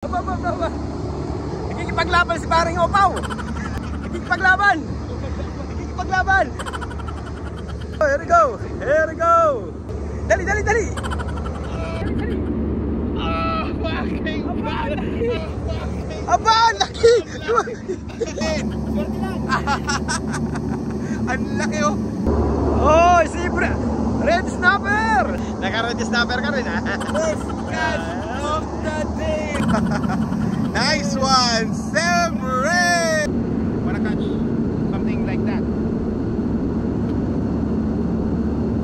Aba. Nagkikipaglaban si paring Opaw. Nagkikipaglaban. Here we go. Dali. Aba, laki. Ang laki oh. Oh, si Red Snapper. Naka-red snapper ka rin ha. First catch of the day. Nice one, Semre. Wanna catch something like that?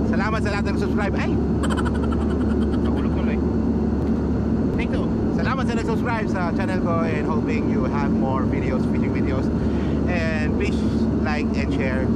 Salamat sa lahat ng subscribe. Ay! Nahulog tuloy. Thank you. Salamat sa nag-subscribe sa channel ko and hoping you have more videos, fishing videos. And please like and share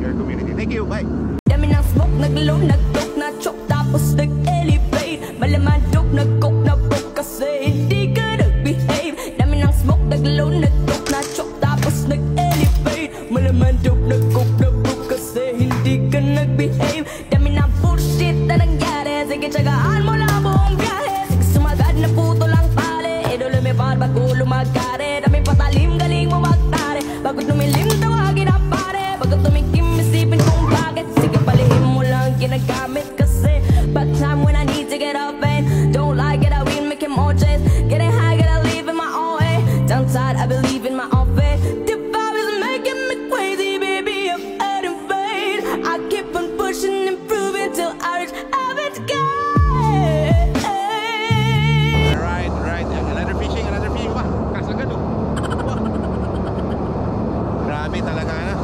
your community. Thank you. Bye! Dami ng smoke, naglow, nag-talk, na-choke, tapos nag-elevate. Malaman joke, nag-coke, na-broke kasi hindi ka nag-behave. Dami ng smoke, naglow, nag-talk, na-choke, tapos nag-elevate. Malaman joke, nag-coke, na-broke kasi hindi ka nag-behave. Dami ng bullshit na nangyari, sige tsagaan mo lang buong biyahe. Sige sumagad na puto lang pare, edo lumipad bago lumagare. Dami patalim, galing mo magtare, bago tumilim tawagin ang pare. Bago tumikim, isipin kung bakit. Sige palihim mo lang ginagamit kasi back time when I need to get up and don't like it, I win, making more chance. Getting high, gotta live in my own way. Downside, I believe in my own faith. The vibe is making me crazy, baby, I'm adding fade. I keep on pushing, improving till I reach average gain. Alright. Another fishing. Wah, kas agad oh. Wah. Grabe talaga na.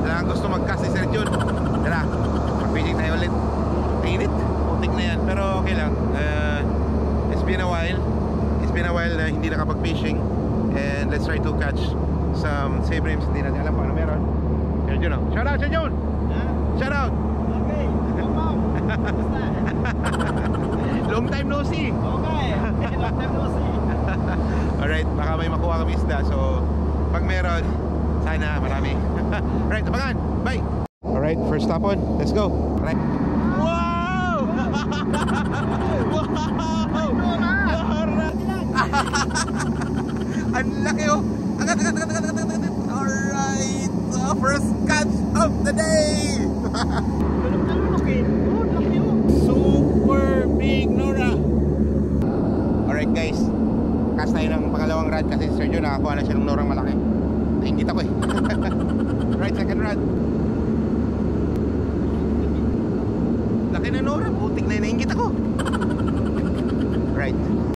Talagang gusto mag-cast si Sir Jun. Tara, mag-fishing tayo ulit. Init, putik na yan. Pero okay lang. It's been a while na hindi nakapag-fishing. And let's try to catch some save rims. Hindi natin alam kung ano meron. Sir Jun oh. Shout out Sir Jun! Shout out! Okay, Long time no see! Alright, baka may makuha kami isda. So, pag meron, sana marami. Alright, abangan! Bye! Alright, first stop on. Let's go! Alright. Wow! ang laki oh. Agad. Alright, first catch of the day. Super big Nora! Alright guys, cast tayo ng pangalawang rod kasi si Sir Joe nakakuha na siya ng Norang malaki. Naingit ako eh. Right, second rod. Laki na Nora, putik na naingit ako. Right.